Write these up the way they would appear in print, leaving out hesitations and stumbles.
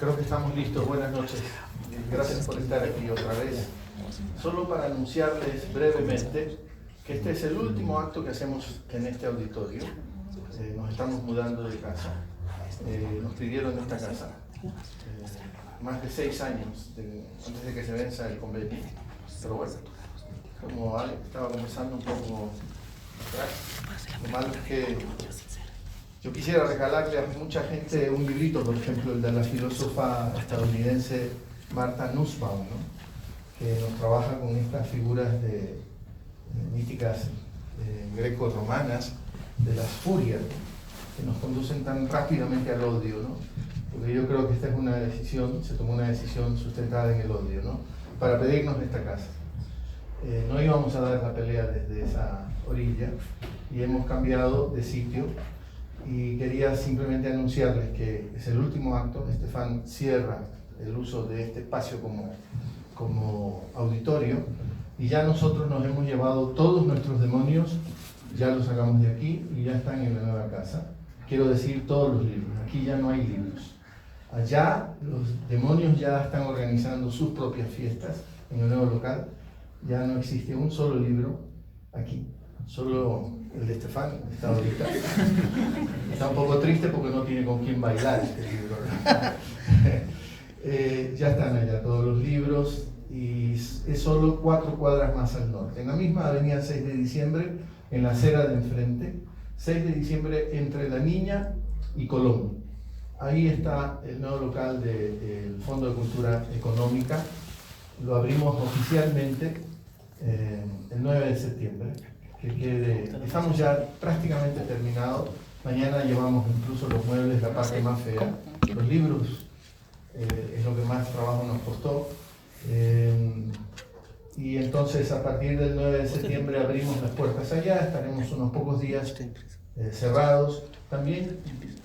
Creo que estamos listos. Buenas noches. Gracias por estar aquí otra vez. Solo para anunciarles brevemente que este es el último acto que hacemos en este auditorio. Nos estamos mudando de casa. Nos pidieron esta casa más de 6 años antes de que se venza el convenio. Pero bueno, como Ale estaba conversando un poco atrás, lo malo es que yo quisiera regalarle a mucha gente un librito, por ejemplo, el de la filósofa estadounidense Martha Nussbaum, ¿no? Que nos trabaja con estas figuras míticas greco-romanas de las furias, que nos conducen tan rápidamente al odio, ¿no? Porque yo creo que esta es una decisión, se tomó una decisión sustentada en el odio, ¿no? Para pedirnos esta casa. No íbamos a dar la pelea desde esa orilla y hemos cambiado de sitio. Y quería simplemente anunciarles que es el último acto. Estefan cierra el uso de este espacio como auditorio y ya nosotros nos hemos llevado todos nuestros demonios, ya los sacamos de aquí y ya están en la nueva casa. Quiero decir, todos los libros. Aquí ya no hay libros. Allá los demonios ya están organizando sus propias fiestas en el nuevo local. Ya no existe un solo libro aquí. Solo el de Estefan está ahorita. Está un poco triste porque no tiene con quién bailar este libro, ¿no? Ya están allá todos los libros y es solo 4 cuadras más al norte. En la misma avenida 6 de diciembre, en la acera de enfrente, 6 de diciembre entre La Niña y Colón. Ahí está el nuevo local del Fondo de Cultura Económica. Lo abrimos oficialmente el 9 de septiembre. Estamos ya prácticamente terminados. Mañana llevamos incluso los muebles, la parte más fea. Los libros es lo que más trabajo nos costó. Y entonces a partir del 9 de septiembre abrimos las puertas allá. Estaremos unos pocos días cerrados. También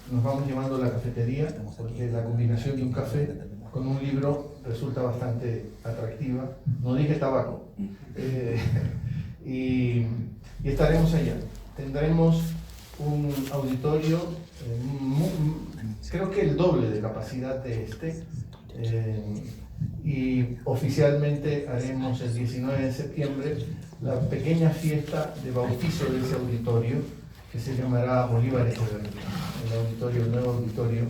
nos vamos llevando la cafetería, porque la combinación de un café con un libro resulta bastante atractiva. No dije tabaco. Y estaremos allá. Tendremos un auditorio, creo que el doble de capacidad de este, y oficialmente haremos el 19 de septiembre la pequeña fiesta de bautizo de ese auditorio, que se llamará Bolívar Echeverría, el nuevo auditorio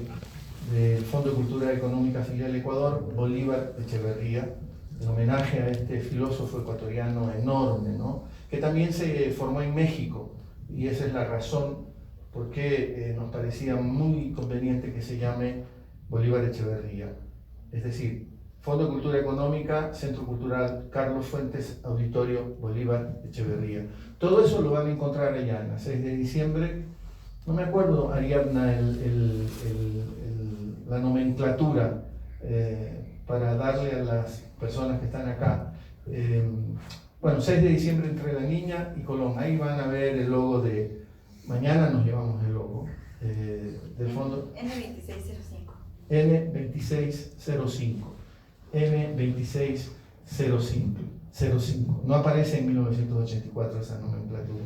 del Fondo de Cultura Económica Filial Ecuador, Bolívar Echeverría, en homenaje a este filósofo ecuatoriano enorme, ¿no? Que también se formó en México, y esa es la razón por qué nos parecía muy conveniente que se llame Bolívar Echeverría. Es decir, Fondo de Cultura Económica, Centro Cultural Carlos Fuentes, Auditorio Bolívar Echeverría. Todo eso lo van a encontrar allá en la 6 de diciembre. No me acuerdo, Ariadna, la nomenclatura para darle a las personas que están acá. Bueno, 6 de diciembre entre La Niña y Colón. Ahí van a ver el logo de... Mañana nos llevamos el logo del fondo. N2605. N2605. N2605. No aparece en 1984 esa nomenclatura.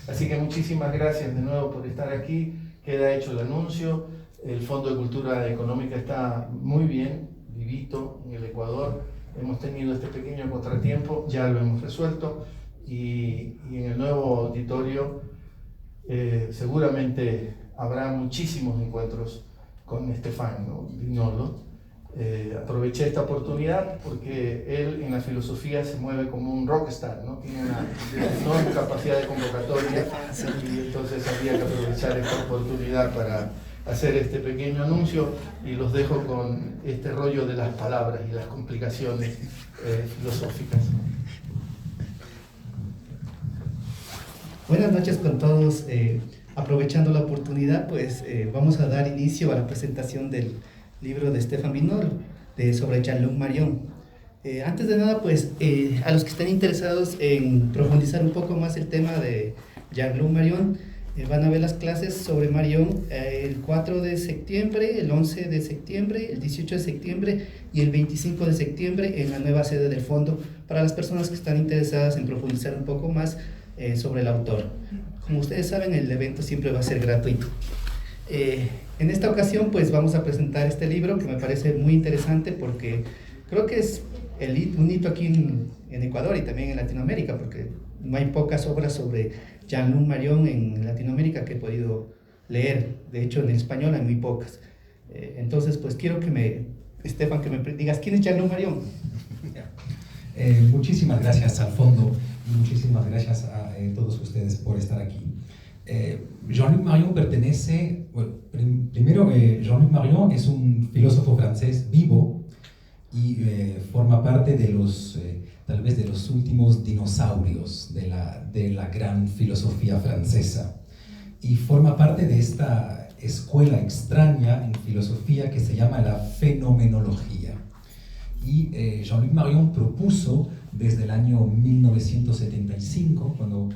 Así que muchísimas gracias de nuevo por estar aquí. Queda hecho el anuncio. El Fondo de Cultura Económica está muy bien, vivito en el Ecuador. Hemos tenido este pequeño contratiempo, ya lo hemos resuelto, y en el nuevo auditorio seguramente habrá muchísimos encuentros con Estefan, ¿no? Viñolo. Aproveché esta oportunidad porque él en la filosofía se mueve como un rockstar, ¿no? Tiene una enorme capacidad de convocatoria, y entonces había que aprovechar esta oportunidad para hacer este pequeño anuncio, y los dejo con este rollo de las palabras y las complicaciones filosóficas. Buenas noches con todos. Aprovechando la oportunidad, pues vamos a dar inicio a la presentación del libro de Estefan Viñolo sobre Jean-Luc Marion. Antes de nada, pues a los que estén interesados en profundizar un poco más el tema de Jean-Luc Marion, van a ver las clases sobre Marion el 4 de septiembre, el 11 de septiembre, el 18 de septiembre y el 25 de septiembre en la nueva sede del fondo, para las personas que están interesadas en profundizar un poco más sobre el autor. Como ustedes saben, el evento siempre va a ser gratuito. En esta ocasión pues vamos a presentar este libro que me parece muy interesante porque creo que es un hito aquí en Ecuador y también en Latinoamérica, porque no hay pocas obras sobre Jean-Luc Marion en Latinoamérica que he podido leer. De hecho, en español hay muy pocas. Entonces, pues quiero Estefan, que me digas, ¿quién es Jean-Luc Marion? Muchísimas gracias al fondo y muchísimas gracias a todos ustedes por estar aquí. Jean-Luc Marion pertenece, bueno, primero Jean-Luc Marion es un filósofo francés vivo y forma parte de los, tal vez de los últimos dinosaurios de la gran filosofía francesa, y forma parte de esta escuela extraña en filosofía que se llama la fenomenología. Y Jean-Luc Marion propuso desde el año 1975, cuando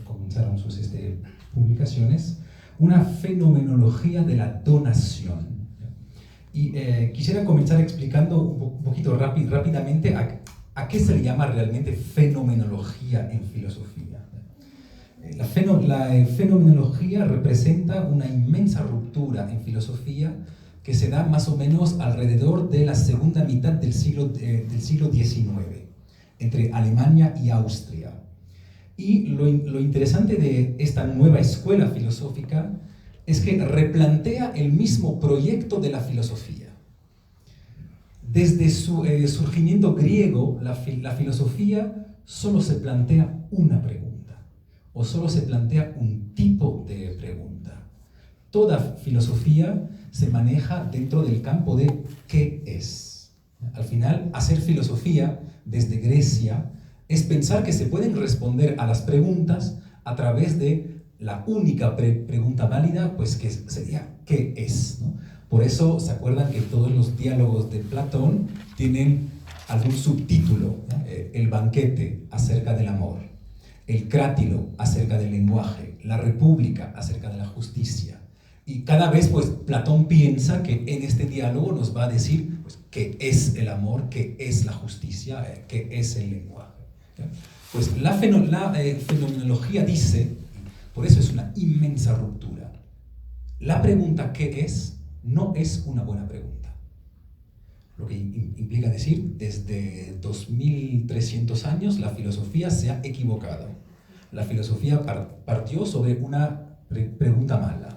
comenzaron sus publicaciones, una fenomenología de la donación. Y quisiera comenzar explicando un poquito rápidamente a qué se le llama realmente fenomenología en filosofía. La fenomenología representa una inmensa ruptura en filosofía que se da más o menos alrededor de la segunda mitad del siglo XIX, entre Alemania y Austria. Y lo interesante de esta nueva escuela filosófica es que replantea el mismo proyecto de la filosofía. Desde su surgimiento griego, la filosofía solo se plantea una pregunta, o solo se plantea un tipo de pregunta. Toda filosofía se maneja dentro del campo de ¿qué es? Al final, hacer filosofía desde Grecia es pensar que se pueden responder a las preguntas a través de la única pregunta válida, pues que sería ¿qué es? ¿No? Por eso, ¿se acuerdan que todos los diálogos de Platón tienen algún subtítulo? ¿No? El banquete, acerca del amor; el crátilo, acerca del lenguaje; la república, acerca de la justicia. Y cada vez pues Platón piensa que en este diálogo nos va a decir pues, qué es el amor, qué es la justicia, qué es el lenguaje. Pues la fenomenología dice, por eso es una inmensa ruptura, la pregunta ¿qué es? No es una buena pregunta. Lo que implica decir, desde 2300 años la filosofía se ha equivocado. La filosofía partió sobre una pregunta mala.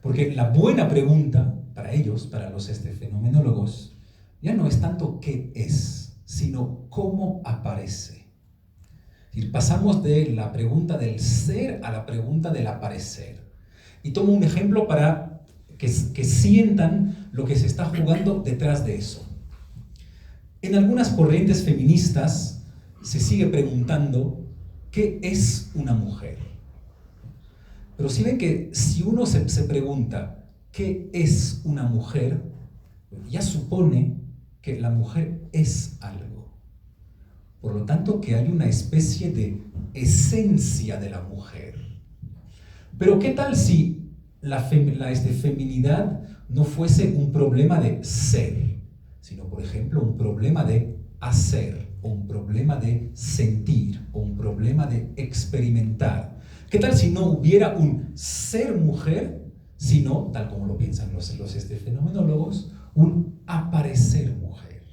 Porque la buena pregunta para ellos, para los fenomenólogos, ya no es tanto qué es, sino cómo aparece. Es decir, pasamos de la pregunta del ser a la pregunta del aparecer. Y tomo un ejemplo para que sientan lo que se está jugando detrás de eso. En algunas corrientes feministas se sigue preguntando ¿qué es una mujer? Pero si ven que si uno se pregunta ¿qué es una mujer?, ya supone que la mujer es algo. Por lo tanto, que hay una especie de esencia de la mujer. Pero ¿qué tal si la feminidad no fuese un problema de ser, sino, por ejemplo, un problema de hacer, o un problema de sentir, o un problema de experimentar? ¿Qué tal si no hubiera un ser mujer, sino, tal como lo piensan los fenomenólogos, un aparecer mujer?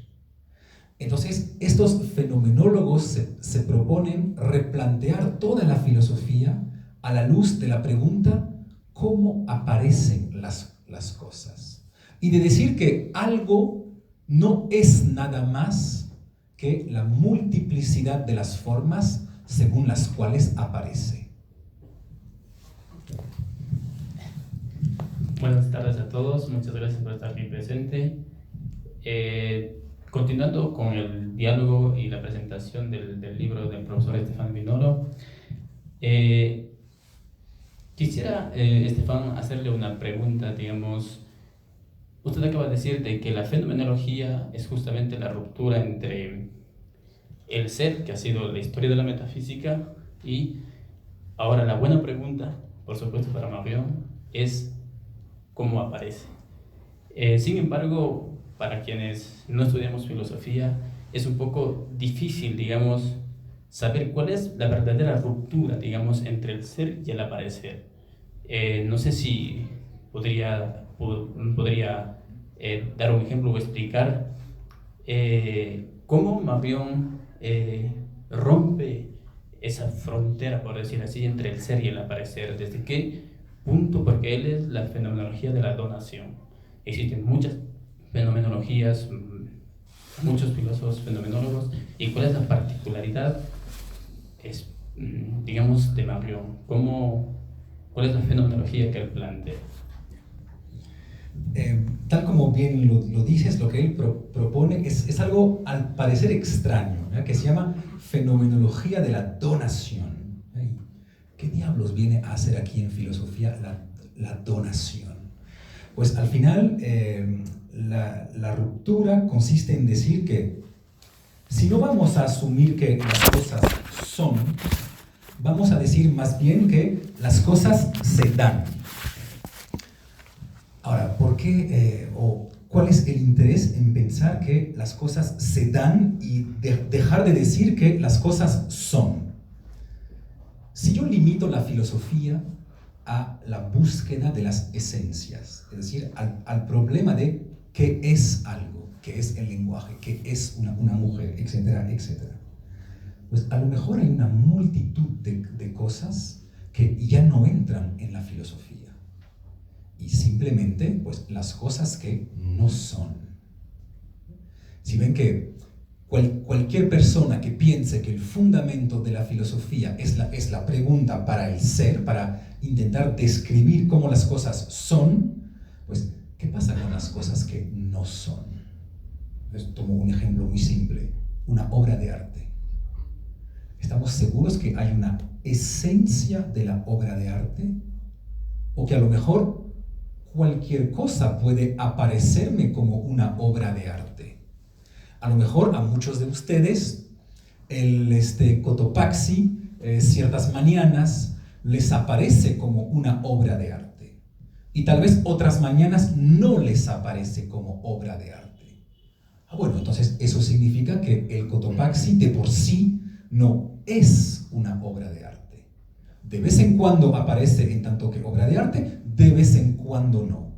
Entonces, estos fenomenólogos se proponen replantear toda la filosofía a la luz de la pregunta ¿cómo aparecen las cosas? Y de decir que algo no es nada más que la multiplicidad de las formas según las cuales aparece. Buenas tardes a todos, muchas gracias por estar aquí presente. Continuando con el diálogo y la presentación del libro del profesor Estefan Vinolo, quisiera, Estefan, hacerle una pregunta, digamos. Usted acaba de decir de que la fenomenología es justamente la ruptura entre el ser, que ha sido la historia de la metafísica, y ahora la buena pregunta, por supuesto para Marion, es cómo aparece. Sin embargo, para quienes no estudiamos filosofía, es un poco difícil, digamos, saber cuál es la verdadera ruptura, digamos, entre el ser y el aparecer. No sé si podría podría dar un ejemplo o explicar cómo Marion rompe esa frontera, por decir así, entre el ser y el aparecer. ¿Desde qué punto? Porque él es la fenomenología de la donación. Existen muchas fenomenologías, muchos filósofos fenomenólogos, y cuál es la particularidad, digamos, de Marion. ¿Cuál es la fenomenología que él plantea? Tal como bien lo dices, lo que él propone es algo al parecer extraño, ¿eh? Que se llama fenomenología de la donación. ¿Qué diablos viene a hacer aquí en filosofía la donación? Pues al final la ruptura consiste en decir que si no vamos a asumir que las cosas son, vamos a decir más bien que las cosas se dan. Ahora, ¿por qué o cuál es el interés en pensar que las cosas se dan y dejar de decir que las cosas son? Si yo limito la filosofía a la búsqueda de las esencias, es decir, al problema de qué es algo, qué es el lenguaje, qué es una mujer, etcétera, etcétera, pues a lo mejor hay una multitud de cosas que ya no entran en la filosofía. Y simplemente, pues, las cosas que no son. Si ven que cualquier persona que piense que el fundamento de la filosofía es la pregunta para el ser, para intentar describir cómo las cosas son, pues, ¿qué pasa con las cosas que no son? Les tomo un ejemplo muy simple, una obra de arte. ¿Estamos seguros que hay una esencia de la obra de arte? ¿O que a lo mejor cualquier cosa puede aparecerme como una obra de arte? A lo mejor a muchos de ustedes el Cotopaxi ciertas mañanas les aparece como una obra de arte, y tal vez otras mañanas no les aparece como obra de arte. Bueno, entonces eso significa que el Cotopaxi de por sí no es una obra de arte. De vez en cuando aparece en tanto que obra de arte, de vez en cuando no.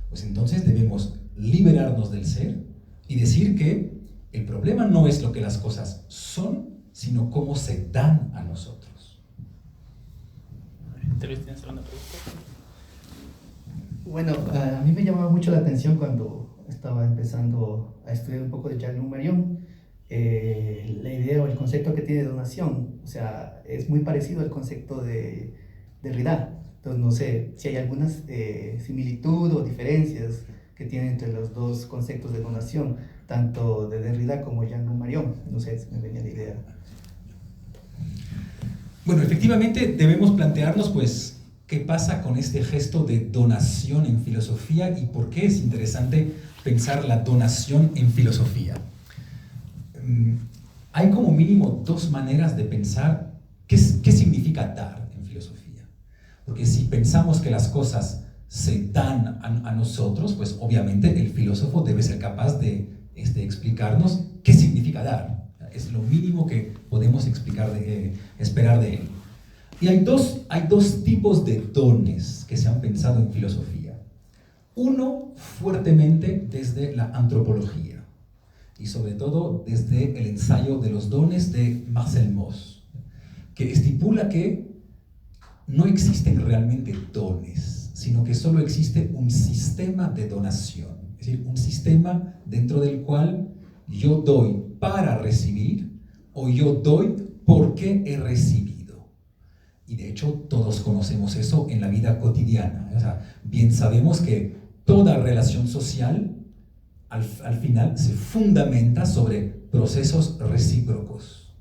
Pues entonces debemos liberarnos del ser y decir que el problema no es lo que las cosas son, sino cómo se dan a nosotros. ¿Te tienes alguna pregunta? Bueno, a mí me llamaba mucho la atención cuando estaba empezando a estudiar un poco de Jean-Luc Marion, la idea o el concepto que tiene de donación. O sea, es muy parecido al concepto de Derrida. Entonces, no sé si hay algunas similitud o diferencias que tienen entre los dos conceptos de donación, tanto de Derrida como Jean-Luc Marion. No sé si me venía la idea. Bueno, efectivamente debemos plantearnos, pues, qué pasa con este gesto de donación en filosofía y por qué es interesante pensar la donación en filosofía. Hay como mínimo dos maneras de pensar qué significa dar en filosofía. Porque si pensamos que las cosas se dan a nosotros, pues obviamente el filósofo debe ser capaz de explicarnos qué significa dar. Es lo mínimo que podemos esperar de él. Y hay dos tipos de dones que se han pensado en filosofía. Uno, fuertemente desde la antropología, y sobre todo desde el ensayo de los dones de Marcel Mauss, que estipula que no existen realmente dones, sino que solo existe un sistema de donación, es decir, un sistema dentro del cual yo doy para recibir o yo doy porque he recibido. Y de hecho todos conocemos eso en la vida cotidiana. O sea, bien sabemos que toda relación social al final se fundamenta sobre procesos recíprocos.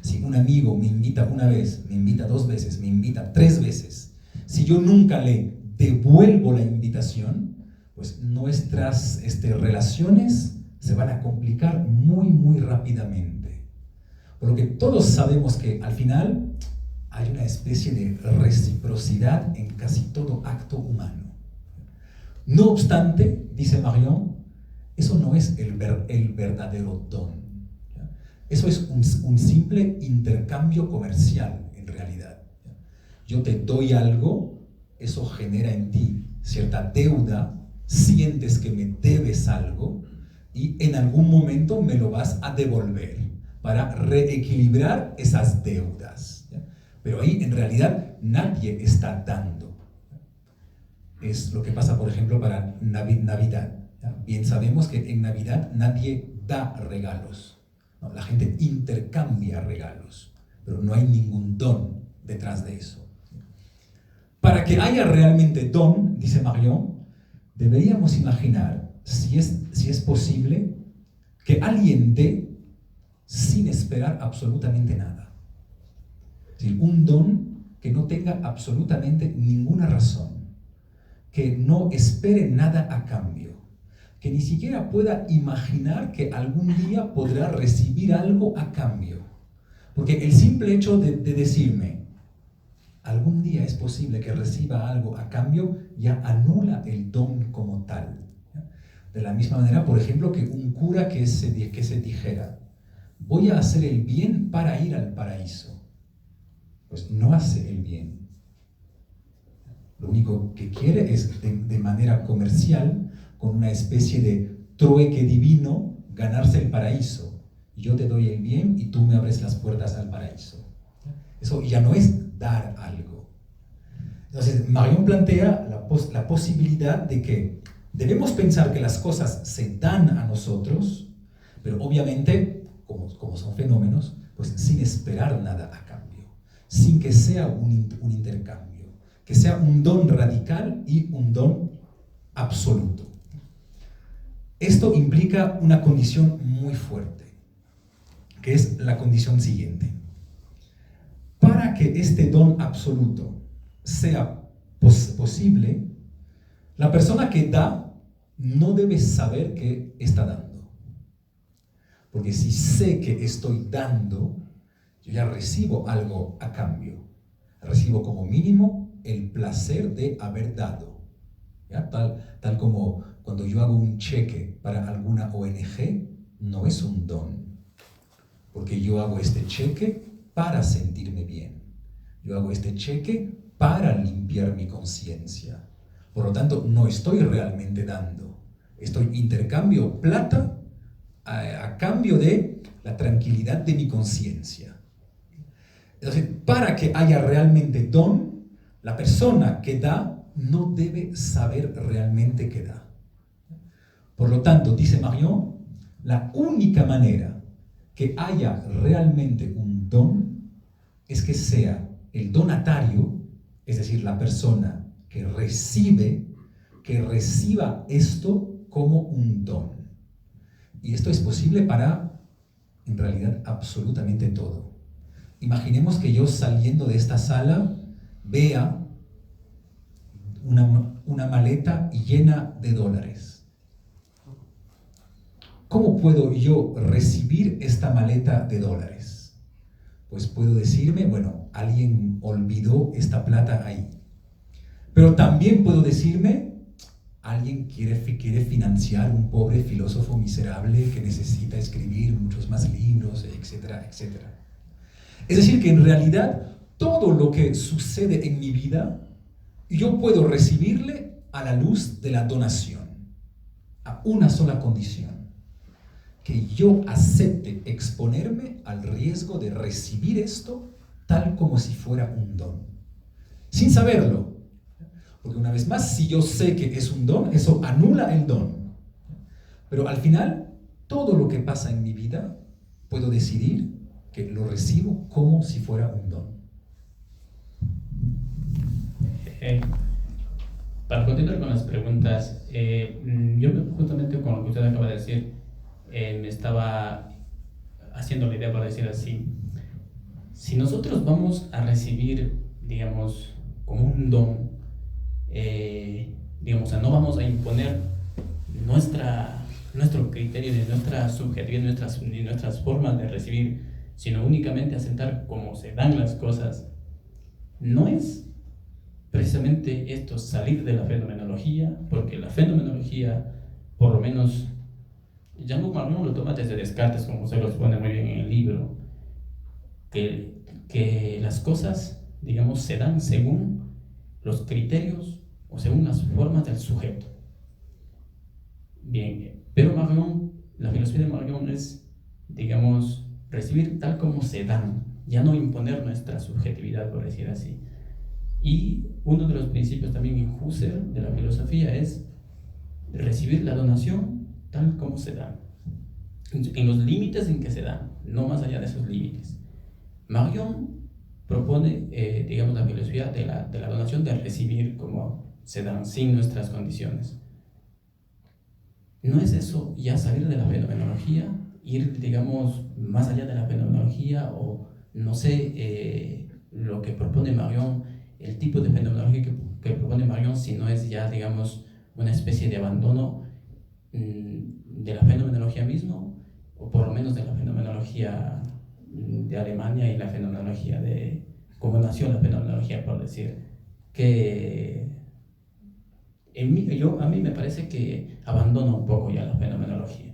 Si un amigo me invita una vez, me invita 2 veces, me invita 3 veces, si yo nunca le devuelvo la invitación, pues nuestras relaciones se van a complicar muy, muy rápidamente. Por lo que todos sabemos que al final hay una especie de reciprocidad en casi todo acto humano. No obstante, dice Marion, eso no es el verdadero don. Eso es un simple intercambio comercial, en realidad. Yo te doy algo, eso genera en ti cierta deuda, sientes que me debes algo y en algún momento me lo vas a devolver para reequilibrar esas deudas. ¿Ya? Pero ahí en realidad nadie está dando. Es lo que pasa, por ejemplo, para Navidad. ¿Ya? Bien sabemos que en Navidad nadie da regalos. ¿No? La gente intercambia regalos, pero no hay ningún don detrás de eso. Para que haya realmente don, dice Marion, deberíamos imaginar si es posible que alguien dé sin esperar absolutamente nada. Es decir, un don que no tenga absolutamente ninguna razón, que no espere nada a cambio, que ni siquiera pueda imaginar que algún día podrá recibir algo a cambio. Porque el simple hecho de decirme, algún día es posible que reciba algo a cambio, ya anula el don como tal. De la misma manera, por ejemplo, que un cura que se dijera, voy a hacer el bien para ir al paraíso. Pues no hace el bien. Lo único que quiere es, de manera comercial, con una especie de trueque divino, ganarse el paraíso. Yo te doy el bien y tú me abres las puertas al paraíso. Eso ya no es dar algo. Entonces, Marion plantea la posibilidad de que debemos pensar que las cosas se dan a nosotros, pero obviamente, como son fenómenos, pues sin esperar nada a cambio, sin que sea un intercambio, que sea un don radical y un don absoluto. Esto implica una condición muy fuerte, que es la condición siguiente. Para que este don absoluto sea posible, la persona que da no debe saber que está dando. Porque si sé que estoy dando, yo ya recibo algo a cambio. Recibo como mínimo el placer de haber dado. ¿Ya? Tal como cuando yo hago un cheque para alguna ONG, no es un don. Porque yo hago este cheque para sentirme bien. Yo hago este cheque para limpiar mi conciencia. Por lo tanto, no estoy realmente dando. Intercambio plata a cambio de la tranquilidad de mi conciencia. Entonces, para que haya realmente don, la persona que da no debe saber realmente que da. Por lo tanto, dice Marion, la única manera que haya realmente un don es que sea el donatario, es decir, la persona que reciba esto como un don. Y esto es posible para, en realidad, absolutamente todo. Imaginemos que yo saliendo de esta sala vea una maleta llena de dólares. ¿Cómo puedo yo recibir esta maleta de dólares? Pues puedo decirme, bueno, alguien olvidó esta plata ahí. Pero también puedo decirme, alguien quiere financiar un pobre filósofo miserable que necesita escribir muchos más libros, etcétera, etcétera. Es decir, que en realidad todo lo que sucede en mi vida, yo puedo recibirle a la luz de la donación, a una sola condición. Que yo acepte exponerme al riesgo de recibir esto tal como si fuera un don. Sin saberlo. Porque una vez más, si yo sé que es un don, eso anula el don. Pero al final, todo lo que pasa en mi vida, puedo decidir que lo recibo como si fuera un don. Para continuar con las preguntas, yo justamente con lo que usted acaba de decir, me estaba haciendo la idea para decir así, si nosotros vamos a recibir, digamos, como un don, digamos, o sea, no vamos a imponer nuestro criterio, ni nuestra subjetividad, ni nuestras formas de recibir, sino únicamente aceptar cómo se dan las cosas, no es precisamente esto salir de la fenomenología, porque la fenomenología, por lo menos, Jean-Luc Marion lo toma desde Descartes, como se lo pone muy bien en el libro, que las cosas, digamos, se dan según los criterios o según las formas del sujeto. Bien, pero Marion, la filosofía de Marion es, digamos, recibir tal como se dan, ya no imponer nuestra subjetividad, por decir así. Y uno de los principios también en Husserl de la filosofía es recibir la donación tal como se da, en los límites en que se da, no más allá de esos límites. Marion propone, digamos, la filosofía de la donación, de recibir como se dan, sin nuestras condiciones. ¿No es eso ya salir de la fenomenología, ir, digamos, más allá de la fenomenología, o no sé, lo que propone Marion, el tipo de fenomenología que propone Marion, si no es ya, digamos, una especie de abandono de la fenomenología mismo, o por lo menos de la fenomenología de Alemania y la fenomenología de cómo nació la fenomenología, por decir, que a mí me parece que abandona un poco ya la fenomenología.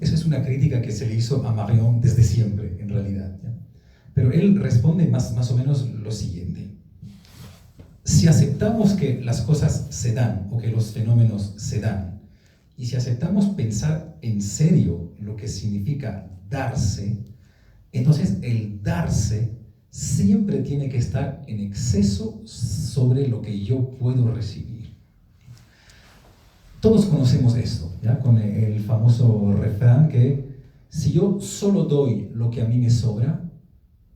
Esa es una crítica que se le hizo a Marion desde siempre, en realidad, ¿ya? Pero él responde más o menos lo siguiente: si aceptamos que las cosas se dan, o que los fenómenos se dan, y si aceptamos pensar en serio lo que significa darse, entonces el darse siempre tiene que estar en exceso sobre lo que yo puedo recibir. Todos conocemos esto, ¿ya? Con el famoso refrán que si yo solo doy lo que a mí me sobra,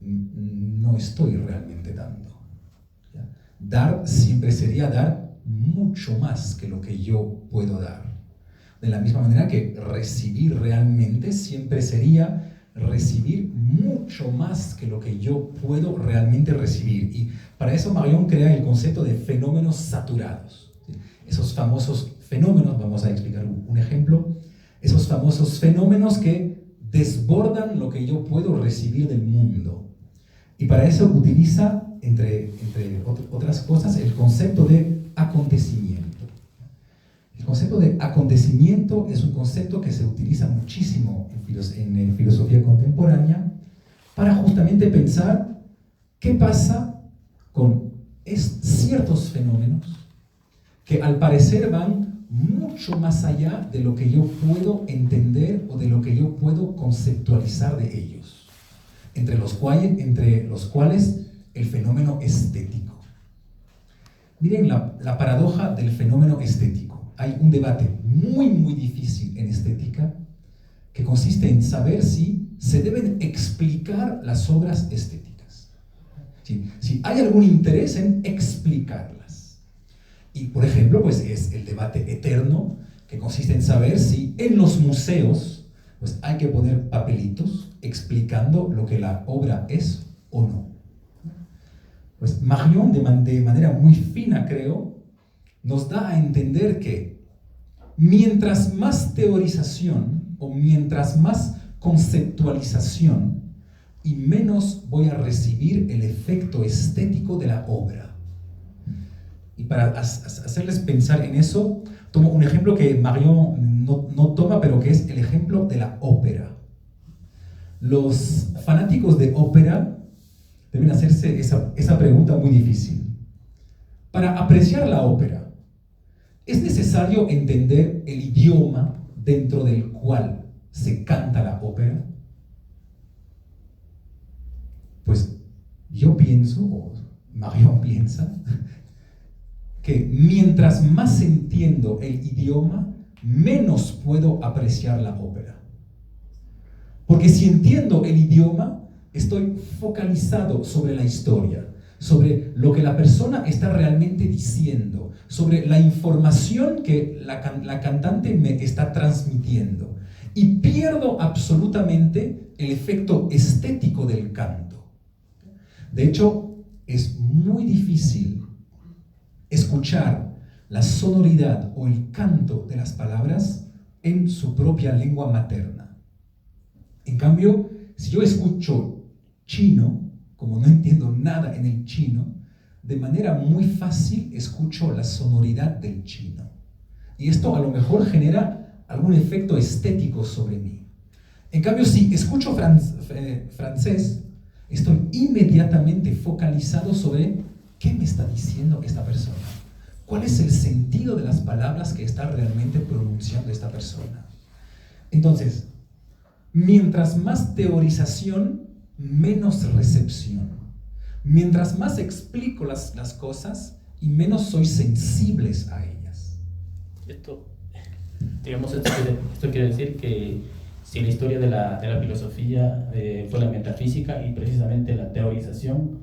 no estoy realmente dando, ¿ya? Dar siempre sería dar mucho más que lo que yo puedo dar. De la misma manera que recibir realmente siempre sería recibir mucho más que lo que yo puedo realmente recibir. Y para eso Marion crea el concepto de fenómenos saturados, ¿sí? Esos famosos fenómenos, vamos a explicar un ejemplo, esos famosos fenómenos que desbordan lo que yo puedo recibir del mundo. Y para eso utiliza, entre otras cosas, el concepto de acontecimiento. El concepto de acontecimiento es un concepto que se utiliza muchísimo en filosofía contemporánea para justamente pensar qué pasa con ciertos fenómenos que al parecer van mucho más allá de lo que yo puedo entender o de lo que yo puedo conceptualizar de ellos, entre los cuales el fenómeno estético. Miren la paradoja del fenómeno estético. Hay un debate muy difícil en estética que consiste en saber si se deben explicar las obras estéticas, si hay algún interés en explicarlas. Y por ejemplo, pues es el debate eterno que consiste en saber si en los museos pues hay que poner papelitos explicando lo que la obra es o no. Pues Marion, de manera muy fina, creo, nos da a entender que mientras más teorización o mientras más conceptualización y menos voy a recibir el efecto estético de la obra. Y para hacerles pensar en eso, tomo un ejemplo que Marion no toma, pero que es el ejemplo de la ópera. Los fanáticos de ópera deben hacerse esa pregunta muy difícil. Para apreciar la ópera, ¿es necesario entender el idioma dentro del cual se canta la ópera? Pues yo pienso, o Marion piensa, que mientras más entiendo el idioma, menos puedo apreciar la ópera. Porque si entiendo el idioma, estoy focalizado sobre la historia, sobre lo que la persona está realmente diciendo, sobre la información que la cantante me está transmitiendo, y pierdo absolutamente el efecto estético del canto. De hecho, es muy difícil escuchar la sonoridad o el canto de las palabras en su propia lengua materna. En cambio, si yo escucho chino, como no entiendo nada en el chino, de manera muy fácil escucho la sonoridad del chino. Y esto a lo mejor genera algún efecto estético sobre mí. En cambio, si escucho francés, estoy inmediatamente focalizado sobre qué me está diciendo esta persona. ¿Cuál es el sentido de las palabras que está realmente pronunciando esta persona? Entonces, mientras más teorización, menos recepción. Mientras más explico las cosas y menos soy sensibles a ellas. Esto quiere decir que si la historia de la filosofía fue la metafísica y precisamente la teorización,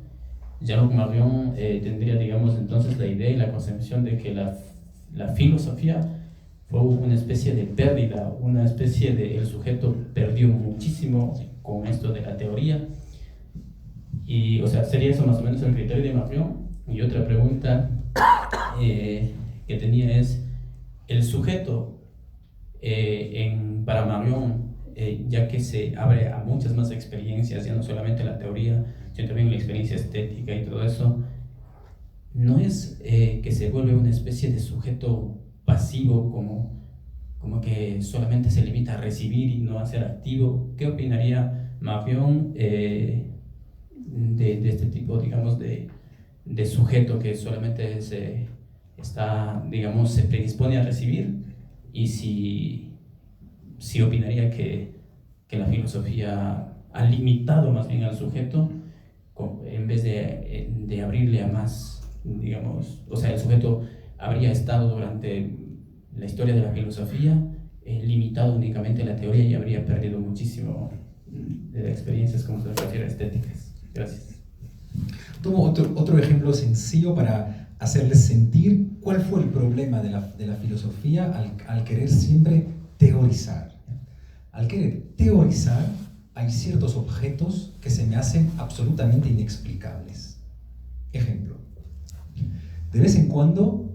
Jean-Luc Marion tendría, digamos, entonces la idea y la concepción de que la filosofía fue una especie de pérdida, una especie de... El sujeto perdió muchísimo con esto de la teoría. Y, o sea, sería eso más o menos el criterio de Marion. Y otra pregunta que tenía es, el sujeto para Marion, ya que se abre a muchas más experiencias, ya no solamente la teoría, sino también la experiencia estética y todo eso, no es que se vuelve una especie de sujeto pasivo, como que solamente se limita a recibir y no a ser activo. ¿Qué opinaría Marion de este tipo, digamos, de sujeto que solamente se predispone a recibir? Y si opinaría que la filosofía ha limitado más bien al sujeto en vez de abrirle a más, digamos, o sea, el sujeto habría estado durante la historia de la filosofía limitado únicamente a la teoría y habría perdido muchísimo de experiencias como se refiere a estéticas. Gracias. Tomo otro ejemplo sencillo para hacerles sentir cuál fue el problema de la filosofía al querer siempre teorizar. Al querer teorizar, hay ciertos objetos que se me hacen absolutamente inexplicables. Ejemplo, de vez en cuando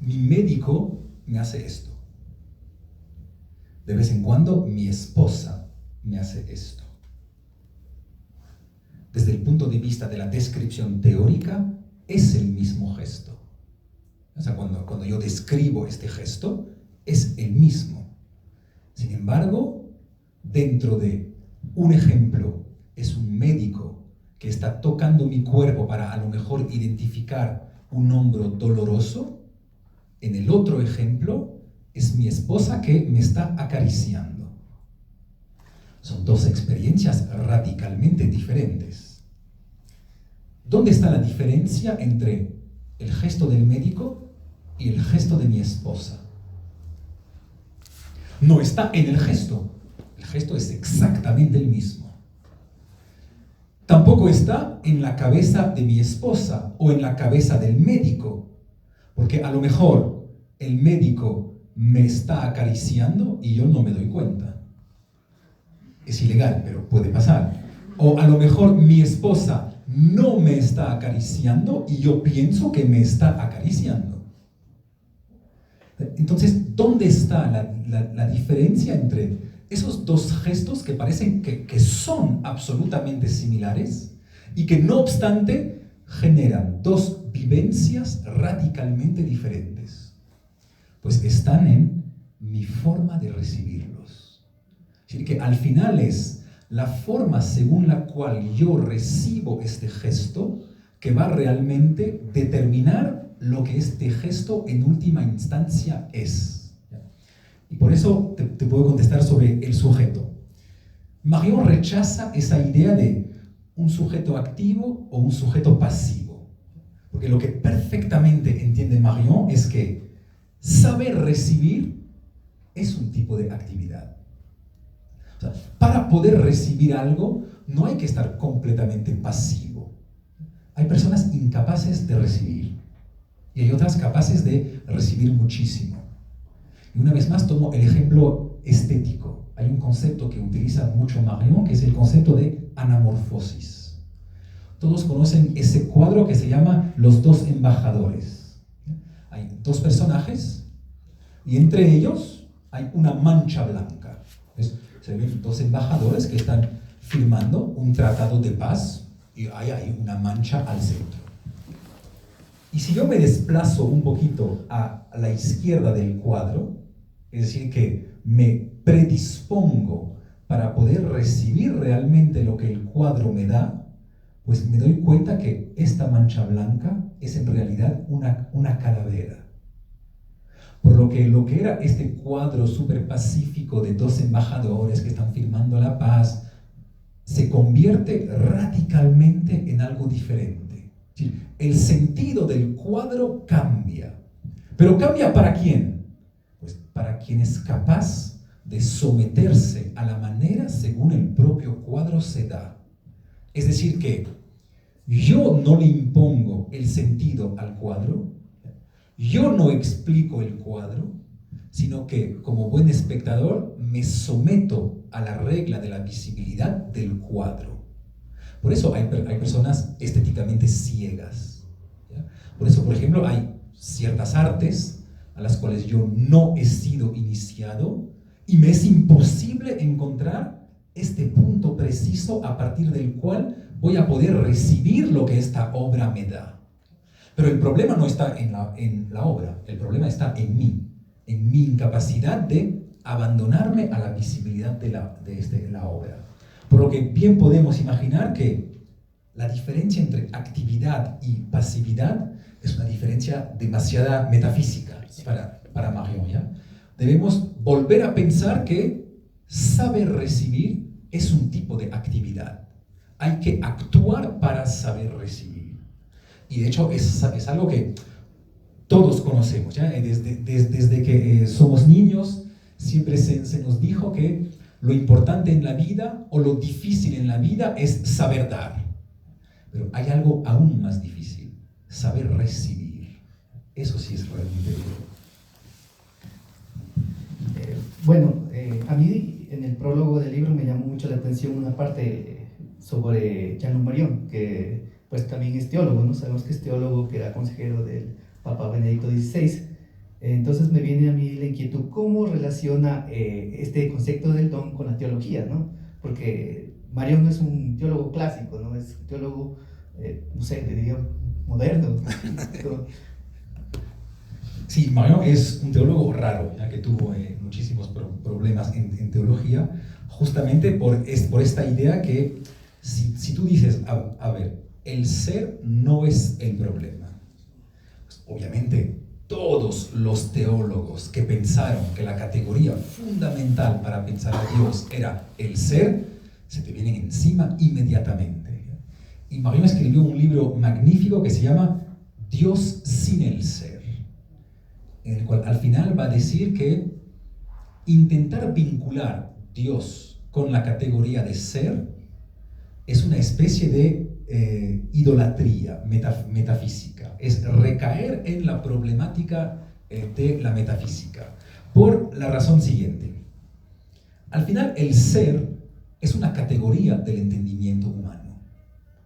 mi médico me hace esto. De vez en cuando mi esposa me hace esto. Desde el punto de vista de la descripción teórica, es el mismo gesto. O sea, cuando yo describo este gesto, es el mismo. Sin embargo, dentro de un ejemplo, es un médico que está tocando mi cuerpo para a lo mejor identificar un hombro doloroso. En el otro ejemplo, es mi esposa que me está acariciando. Son dos experiencias radicalmente diferentes. ¿Dónde está la diferencia entre el gesto del médico y el gesto de mi esposa? No está en el gesto. El gesto es exactamente el mismo. Tampoco está en la cabeza de mi esposa o en la cabeza del médico, porque a lo mejor el médico me está acariciando y yo no me doy cuenta. Es ilegal, pero puede pasar. O a lo mejor mi esposa no me está acariciando y yo pienso que me está acariciando. Entonces, ¿dónde está la diferencia entre esos dos gestos que parecen que son absolutamente similares y que no obstante generan dos vivencias radicalmente diferentes? Pues están en mi forma de recibirlos. Es decir, que al final es la forma según la cual yo recibo este gesto que va realmente a determinar lo que este gesto en última instancia es. Y por eso te puedo contestar sobre el sujeto. Marion rechaza esa idea de un sujeto activo o un sujeto pasivo. Porque lo que perfectamente entiende Marion es que saber recibir es un tipo de actividad. O sea, para poder recibir algo no hay que estar completamente pasivo. Hay personas incapaces de recibir y hay otras capaces de recibir muchísimo. Y una vez más tomo el ejemplo estético. Hay un concepto que utiliza mucho Marion, que es el concepto de anamorfosis. Todos conocen ese cuadro que se llama Los dos embajadores. Hay dos personajes y entre ellos hay una mancha blanca. ¿Ves? Se ven dos embajadores que están firmando un tratado de paz y hay una mancha al centro. Y si yo me desplazo un poquito a la izquierda del cuadro, es decir, que me predispongo para poder recibir realmente lo que el cuadro me da, pues me doy cuenta que esta mancha blanca es en realidad una calavera. Por lo que era este cuadro súper pacífico de dos embajadores que están firmando la paz, se convierte radicalmente en algo diferente. El sentido del cuadro cambia. ¿Pero cambia para quién? Pues para quien es capaz de someterse a la manera según el propio cuadro se da. Es decir que yo no le impongo el sentido al cuadro, yo no explico el cuadro, sino que como buen espectador me someto a la regla de la visibilidad del cuadro. Por eso hay personas estéticamente ciegas, ¿ya? Por eso, por ejemplo, hay ciertas artes a las cuales yo no he sido iniciado y me es imposible encontrar este punto preciso a partir del cual voy a poder recibir lo que esta obra me da. Pero el problema no está en la obra, el problema está en mi incapacidad de abandonarme a la visibilidad de la obra. Por lo que bien podemos imaginar que la diferencia entre actividad y pasividad es una diferencia demasiado metafísica para Marion, ¿ya? Debemos volver a pensar que saber recibir es un tipo de actividad. Hay que actuar para saber recibir. Y de hecho es algo que todos conocemos, ¿ya? Desde que somos niños siempre se nos dijo que lo importante en la vida o lo difícil en la vida es saber dar. Pero hay algo aún más difícil, saber recibir. Eso sí es realmente duro. A mí en el prólogo del libro me llamó mucho la atención una parte sobre Jean-Luc Marion, que pues también es teólogo, ¿no? Sabemos que es teólogo, que era consejero del Papa Benedicto XVI. Entonces me viene a mí la inquietud, ¿cómo relaciona este concepto del don con la teología, ¿no? Porque Marion no es un teólogo clásico, ¿no? Es un teólogo, no sé, diría moderno. Sí, Marion es un teólogo raro, ya que tuvo muchísimos problemas en teología, justamente por esta idea que si tú dices, a ver, el ser no es el problema, pues obviamente todos los teólogos que pensaron que la categoría fundamental para pensar a Dios era el ser, se te vienen encima inmediatamente. Y Marion escribió un libro magnífico que se llama Dios sin el ser, en el cual al final va a decir que intentar vincular Dios con la categoría de ser es una especie de idolatría metafísica, es recaer en la problemática de la metafísica, por la razón siguiente. Al final el ser es una categoría del entendimiento humano,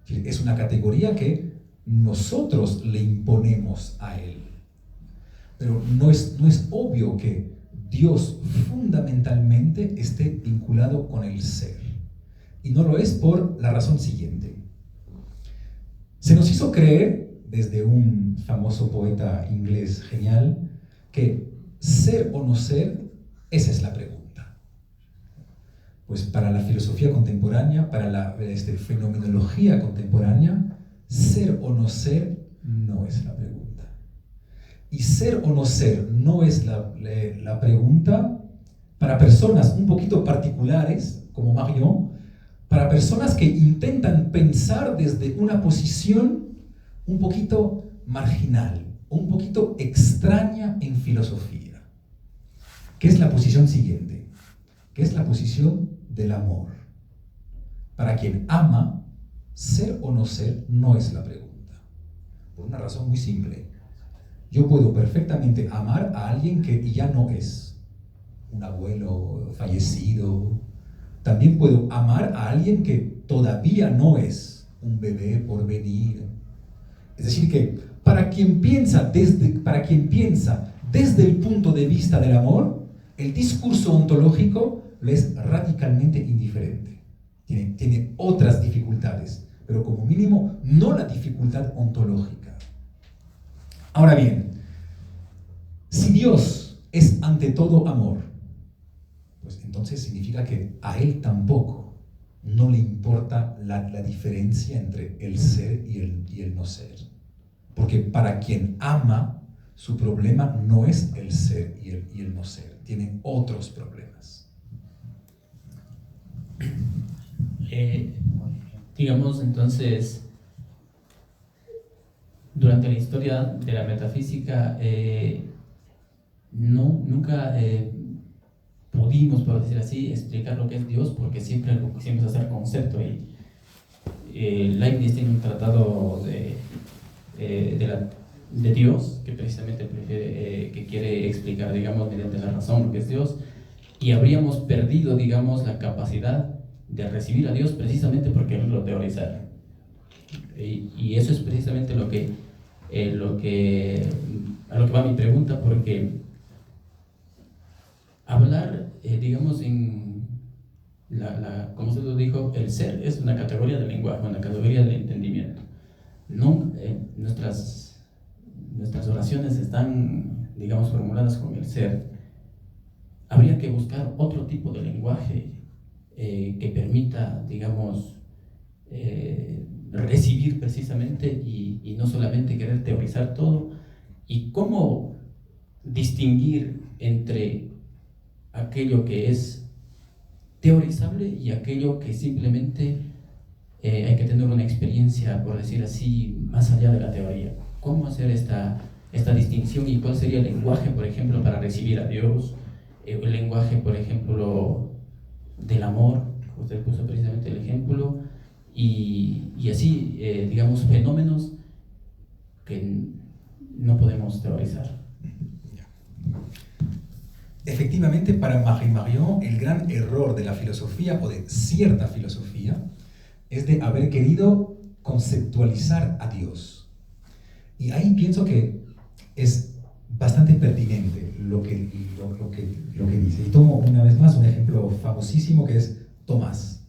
es una categoría que nosotros le imponemos a él. Pero no es obvio que Dios fundamentalmente esté vinculado con el ser. Y no lo es por la razón siguiente. Se nos hizo creer, desde un famoso poeta inglés genial, que ser o no ser, esa es la pregunta. Pues para la filosofía contemporánea, para la fenomenología contemporánea, ser o no ser no es la pregunta. Y ser o no ser no es la pregunta para personas un poquito particulares, como Marion, para personas que intentan pensar desde una posición un poquito marginal, un poquito extraña en filosofía, que es la posición siguiente, que es la posición del amor. Para quien ama, ser o no ser no es la pregunta, por una razón muy simple. Yo puedo perfectamente amar a alguien que ya no es, un abuelo fallecido. También puedo amar a alguien que todavía no es, un bebé por venir. Es decir que para quien piensa desde el punto de vista del amor, el discurso ontológico le es radicalmente indiferente. Tiene otras dificultades, pero como mínimo no la dificultad ontológica. Ahora bien, si Dios es ante todo amor, pues entonces significa que a Él tampoco no le importa la diferencia entre el ser y el no ser. Porque para quien ama, Su problema no es el ser y el no ser, tiene otros problemas. Digamos entonces, durante la historia de la metafísica, nunca pudimos, por decir así, explicar lo que es Dios, porque siempre lo quisimos hacer concepto. Y Leibniz tiene un tratado de Dios, que precisamente que quiere explicar, digamos, mediante la razón lo que es Dios, y habríamos perdido, digamos, la capacidad de recibir a Dios precisamente por quererlo teorizar. Y eso es precisamente a lo que va mi pregunta, porque hablar, digamos, como usted lo dijo, el ser es una categoría del lenguaje, una categoría del entendimiento. No, nuestras oraciones están, digamos, formuladas con el ser. Habría que buscar otro tipo de lenguaje que permita, digamos, recibir precisamente y no solamente querer teorizar todo. Y cómo distinguir entre aquello que es teorizable y aquello que simplemente hay que tener una experiencia, por decir así, más allá de la teoría. ¿Cómo hacer esta distinción y cuál sería el lenguaje, por ejemplo, para recibir a Dios? El lenguaje, por ejemplo, del amor, usted puso precisamente el ejemplo, y así, digamos, fenómenos que no podemos teorizar. Efectivamente, para Marie Marion, el gran error de la filosofía, o de cierta filosofía, es de haber querido conceptualizar a Dios. Y ahí pienso que es bastante pertinente lo que dice. Y tomo una vez más un ejemplo famosísimo que es Tomás.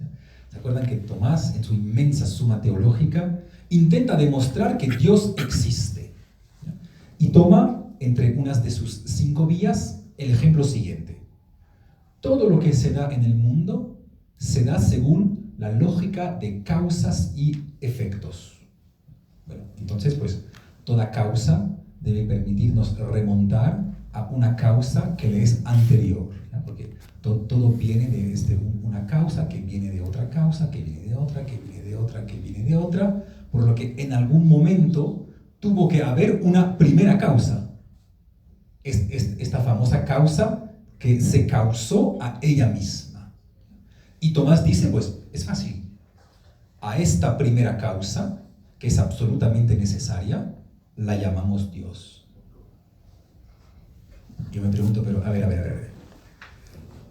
¿Se acuerdan que Tomás, en su inmensa suma teológica, intenta demostrar que Dios existe? Y toma, entre unas de sus 5 vías, el ejemplo siguiente. Todo lo que se da en el mundo se da según la lógica de causas y efectos. Bueno, entonces, pues, toda causa debe permitirnos remontar a una causa que le es anterior, ¿no? Porque todo viene de una causa que viene de otra causa, que viene de otra, que viene de otra, que viene de otra, por lo que en algún momento tuvo que haber una primera causa. Esta famosa causa que se causó a ella misma. Y Tomás dice, pues, es fácil. A esta primera causa, que es absolutamente necesaria, la llamamos Dios. Yo me pregunto, pero a ver.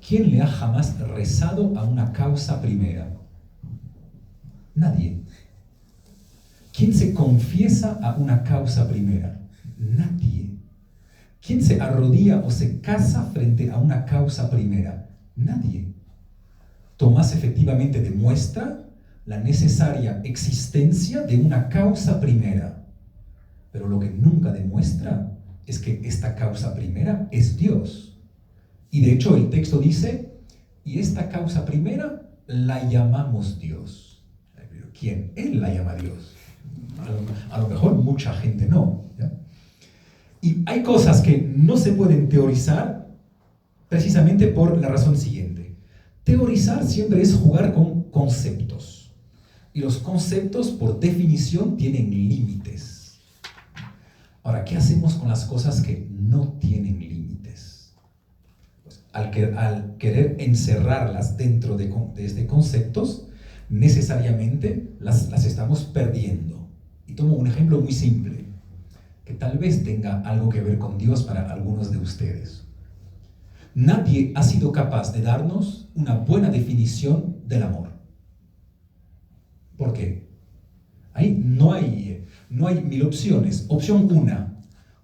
¿Quién le ha jamás rezado a una causa primera? Nadie. ¿Quién se confiesa a una causa primera? Nadie. ¿Quién se arrodilla o se casa frente a una causa primera? Nadie. Tomás efectivamente demuestra la necesaria existencia de una causa primera, pero lo que nunca demuestra es que esta causa primera es Dios. Y de hecho el texto dice, y esta causa primera la llamamos Dios. ¿Pero quién? Él la llama Dios. A lo mejor mucha gente no, ¿ya? Y hay cosas que no se pueden teorizar precisamente por la razón siguiente. Teorizar siempre es jugar con conceptos. Y los conceptos, por definición, tienen límites. Ahora, ¿qué hacemos con las cosas que no tienen límites? Pues, al querer encerrarlas dentro de conceptos, necesariamente las estamos perdiendo. Y tomo un ejemplo muy simple, que tal vez tenga algo que ver con Dios para algunos de ustedes. Nadie ha sido capaz de darnos una buena definición del amor. ¿Por qué? Ahí no hay 1000 opciones. Opción 1.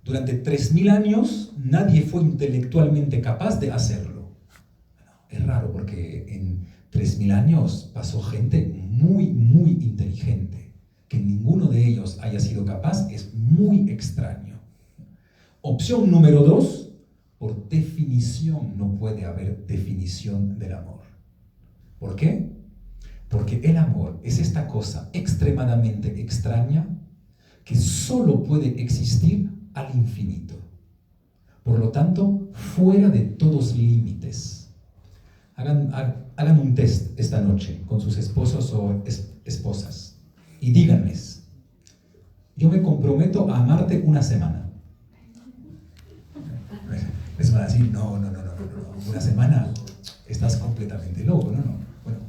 Durante 3000 años nadie fue intelectualmente capaz de hacerlo. Es raro porque en 3000 años pasó gente muy, muy inteligente. Que ninguno de ellos haya sido capaz es muy extraño. Opción número 2. Por definición no puede haber definición del amor. ¿Por qué? Porque el amor es esta cosa extremadamente extraña que solo puede existir al infinito. Por lo tanto, fuera de todos límites. Hagan un test esta noche con sus esposos o esposas y díganles: yo me comprometo a amarte una semana. Les van a decir: no, una semana, estás completamente loco, no. Bueno,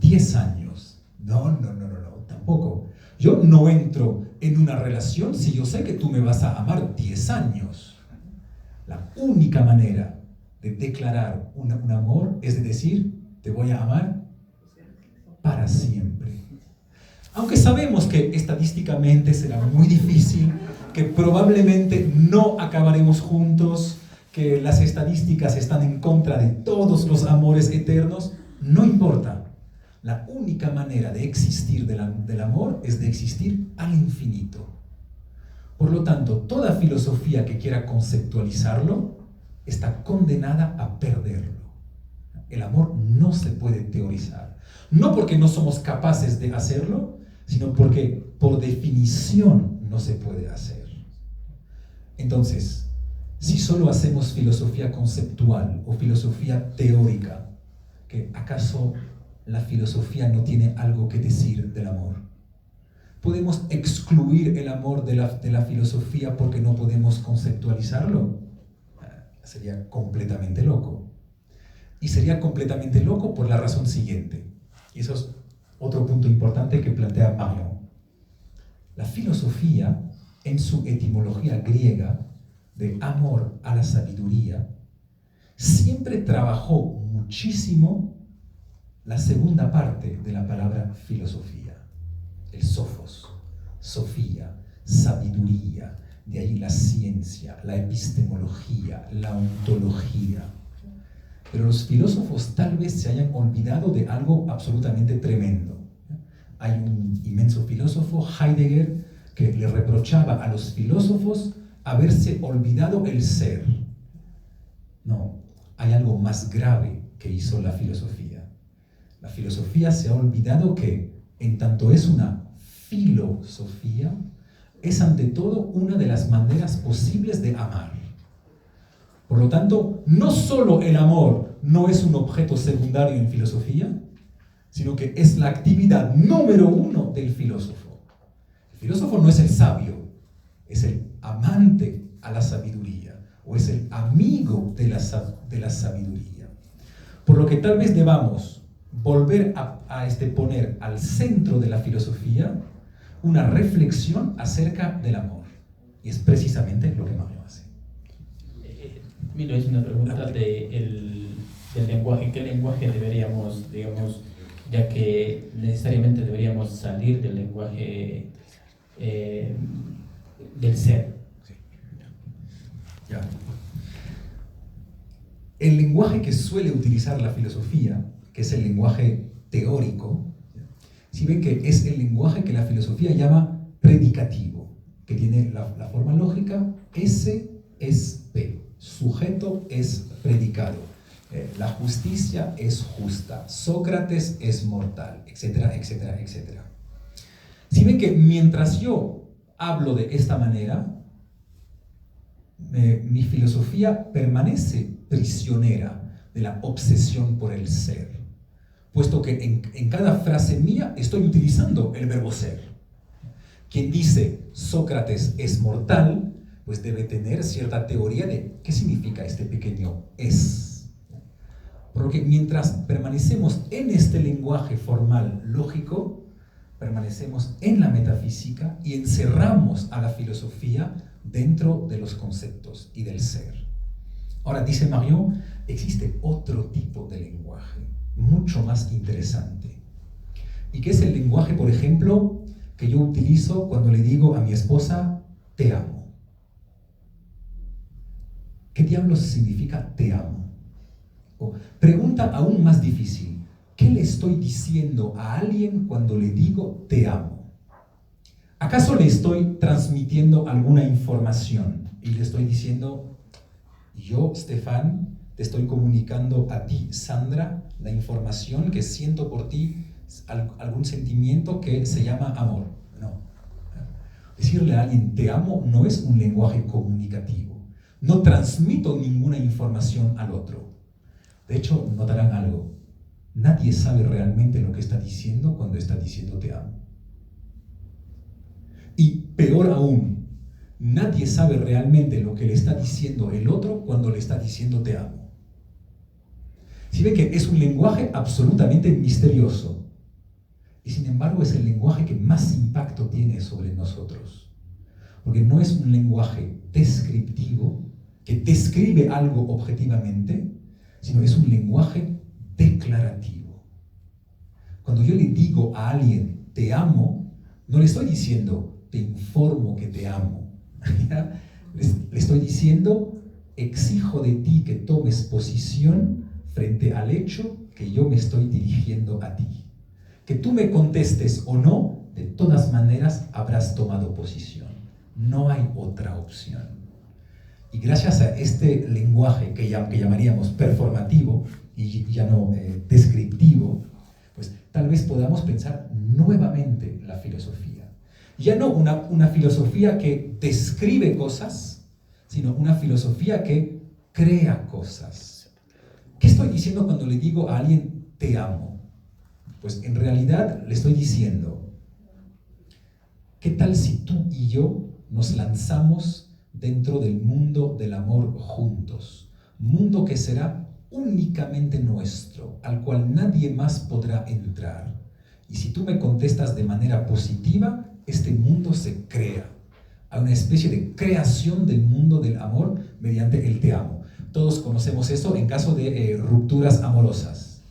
10 años, no, tampoco. Yo no entro en una relación si yo sé que tú me vas a amar 10 años. La única manera de declarar un amor es de decir: te voy a amar para siempre. Aunque sabemos que estadísticamente será muy difícil, que probablemente no acabaremos juntos, que las estadísticas están en contra de todos los amores eternos, no importa. La única manera de existir del amor es de existir al infinito. Por lo tanto, toda filosofía que quiera conceptualizarlo está condenada a perderlo. El amor no se puede teorizar. No porque no somos capaces de hacerlo, sino porque por definición no se puede hacer. Entonces, si solo hacemos filosofía conceptual o filosofía teórica, ¿acaso la filosofía no tiene algo que decir del amor? ¿Podemos excluir el amor de la filosofía porque no podemos conceptualizarlo? Sería completamente loco. Y sería completamente loco por la razón siguiente. Y eso es otro punto importante que plantea Marion. La filosofía, en su etimología griega, de amor a la sabiduría, siempre trabajó muchísimo la segunda parte de la palabra filosofía, el sophos, sofía, sabiduría, de ahí la ciencia, la epistemología, la ontología. Pero los filósofos tal vez se hayan olvidado de algo absolutamente tremendo. Hay un inmenso filósofo, Heidegger, que le reprochaba a los filósofos haberse olvidado el ser. No, hay algo más grave que hizo la filosofía. La filosofía se ha olvidado que, en tanto es una filosofía, es ante todo una de las maneras posibles de amar. Por lo tanto, no solo el amor no es un objeto secundario en filosofía, sino que es la actividad número 1 del filósofo. El filósofo no es el sabio, es el amante a la sabiduría, o es el amigo de la sabiduría. Por lo que tal vez debamos volver a poner al centro de la filosofía una reflexión acerca del amor. Y es precisamente lo que Mario hace. Mira, es una pregunta del lenguaje. ¿Qué lenguaje deberíamos, digamos, ya que necesariamente deberíamos salir del lenguaje del ser? Sí. Ya. El lenguaje que suele utilizar la filosofía, que es el lenguaje teórico, si ven que es el lenguaje que la filosofía llama predicativo, que tiene la forma lógica S es P, sujeto es predicado, la justicia es justa, Sócrates es mortal, etcétera, etcétera, etcétera. Si ven que mientras yo hablo de esta manera, mi filosofía permanece prisionera de la obsesión por el ser, puesto que en cada frase mía estoy utilizando el verbo ser. Quien dice Sócrates es mortal, pues debe tener cierta teoría de qué significa este pequeño es. Por lo que mientras permanecemos en este lenguaje formal lógico, permanecemos en la metafísica y encerramos a la filosofía dentro de los conceptos y del ser. Ahora, dice Marion, existe otro tipo de lenguaje, mucho más interesante. Y que es el lenguaje, por ejemplo, que yo utilizo cuando le digo a mi esposa, te amo. ¿Qué diablos significa te amo? O pregunta aún más difícil, ¿qué le estoy diciendo a alguien cuando le digo te amo? ¿Acaso le estoy transmitiendo alguna información y le estoy diciendo, yo, Stefan, te estoy comunicando a ti, Sandra, la información que siento por ti, algún sentimiento que se llama amor? No. Decirle a alguien te amo no es un lenguaje comunicativo. No transmito ninguna información al otro. De hecho, notarán algo. Nadie sabe realmente lo que está diciendo cuando está diciendo te amo. Y peor aún, nadie sabe realmente lo que le está diciendo el otro cuando le está diciendo te amo. Si ven que es un lenguaje absolutamente misterioso. Y sin embargo es el lenguaje que más impacto tiene sobre nosotros. Porque no es un lenguaje descriptivo, que describe algo objetivamente, sino es un lenguaje declarativo. Cuando yo le digo a alguien te amo, no le estoy diciendo te informo que te amo. Le estoy diciendo exijo de ti que tomes posición frente al hecho que yo me estoy dirigiendo a ti. Que tú me contestes o no, de todas maneras habrás tomado posición. No hay otra opción. Y gracias a este lenguaje que llamaríamos performativo y ya no descriptivo, pues tal vez podamos pensar nuevamente la filosofía. Ya no una filosofía que describe cosas, sino una filosofía que crea cosas. ¿Qué estoy diciendo cuando le digo a alguien te amo? Pues en realidad le estoy diciendo, ¿qué tal si tú y yo nos lanzamos dentro del mundo del amor juntos? Mundo que será únicamente nuestro, al cual nadie más podrá entrar. Y si tú me contestas de manera positiva, este mundo se crea. Hay una especie de creación del mundo del amor mediante el te amo. Todos conocemos eso en caso de rupturas amorosas.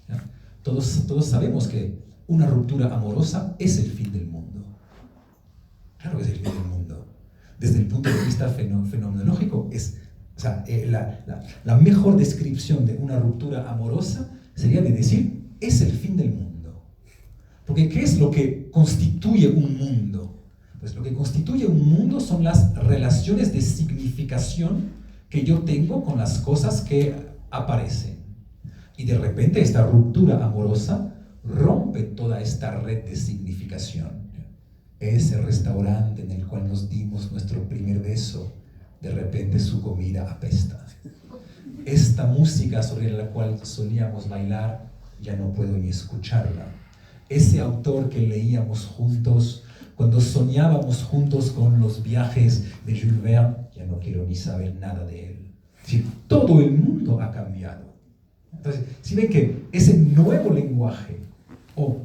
Todos sabemos que una ruptura amorosa es el fin del mundo. Claro que es el fin del mundo. Desde el punto de vista fenomenológico, la mejor descripción de una ruptura amorosa sería de decir, es el fin del mundo. Porque ¿qué es lo que constituye un mundo? Pues lo que constituye un mundo son las relaciones de significación que yo tengo con las cosas que aparecen. Y de repente esta ruptura amorosa rompe toda esta red de significación. Ese restaurante en el cual nos dimos nuestro primer beso, de repente su comida apesta. Esta música sobre la cual solíamos bailar, ya no puedo ni escucharla. Ese autor que leíamos juntos, cuando soñábamos juntos con los viajes de Jules Verne, ya no quiero ni saber nada de él. Es decir, todo el mundo ha cambiado. Entonces, si ven que ese nuevo lenguaje, o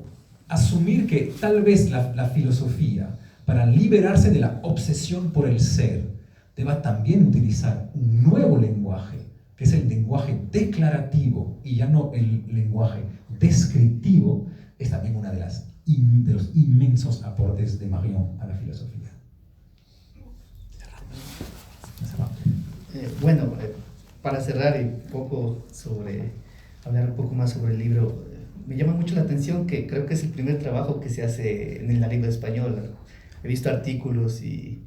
asumir que tal vez la filosofía, para liberarse de la obsesión por el ser, deba también utilizar un nuevo lenguaje, que es el lenguaje declarativo y ya no el lenguaje descriptivo, es también una de los inmensos aportes de Marion a la filosofía. Para cerrar hablar un poco más sobre el libro, me llama mucho la atención que creo que es el primer trabajo que se hace en la lengua española. He visto artículos y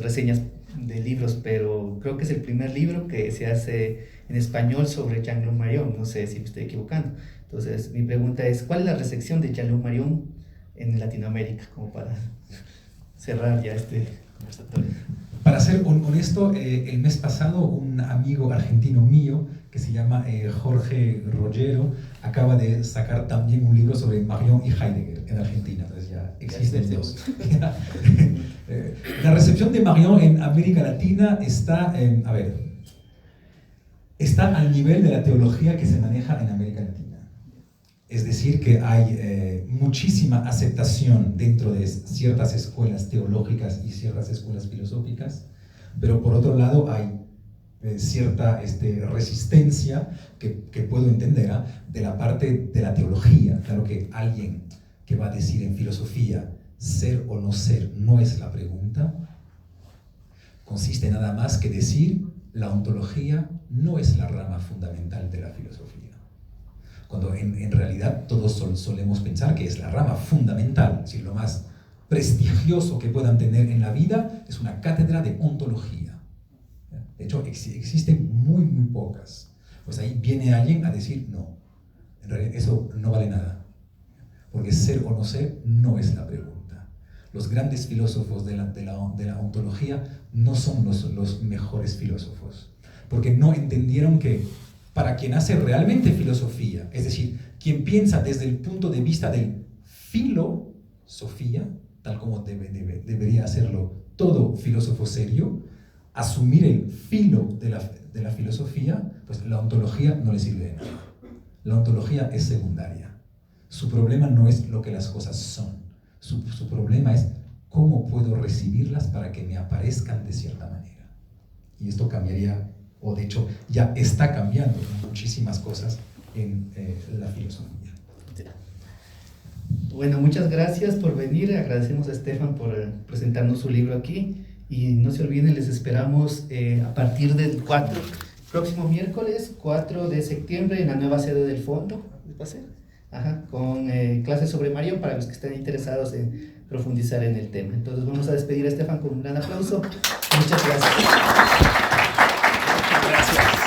reseñas de libros, pero creo que es el primer libro que se hace en español sobre Jean-Luc Marion. No sé si me estoy equivocando. Entonces, mi pregunta es, ¿cuál es la recepción de Jean-Luc Marion en Latinoamérica? Como para cerrar ya este conversatorio. Para ser honesto, el mes pasado un amigo argentino mío que se llama Jorge Rollero acaba de sacar también un libro sobre Marion y Heidegger en Argentina. Entonces ya existen dos. La recepción de Marion en América Latina está al nivel de la teología que se maneja en América Latina. Es decir, que hay muchísima aceptación dentro de ciertas escuelas teológicas y ciertas escuelas filosóficas, pero por otro lado hay cierta resistencia que puedo entender de la parte de la teología. Claro que alguien que va a decir en filosofía ser o no ser no es la pregunta, consiste nada más que decir la ontología no es la rama fundamental de la filosofía. Cuando en realidad todos solemos pensar que es la rama fundamental, es decir, lo más prestigioso que puedan tener en la vida es una cátedra de ontología. De hecho, existen muy pocas. Pues ahí viene alguien a decir, no, en realidad eso no vale nada. Porque ser o no ser no es la pregunta. los grandes filósofos de la ontología no son los mejores filósofos, porque no entendieron que para quien hace realmente filosofía, es decir, quien piensa desde el punto de vista del filosofía, tal como debería hacerlo todo filósofo serio, asumir el filo de la filosofía, pues la ontología no le sirve de nada. La ontología es secundaria. Su problema no es lo que las cosas son. Su problema es cómo puedo recibirlas para que me aparezcan de cierta manera. Y esto cambiaría, o de hecho ya está cambiando muchísimas cosas en la filosofía. Bueno, muchas gracias por venir. Agradecemos a Estefan por presentarnos su libro aquí. Y no se olviden, les esperamos a partir del próximo miércoles 4 de septiembre en la nueva sede del fondo. ¿Va a ser? Ajá, con clases sobre Marión para los que estén interesados en profundizar en el tema. Entonces vamos a despedir a Estefan con un gran aplauso. Muchas gracias. Gracias.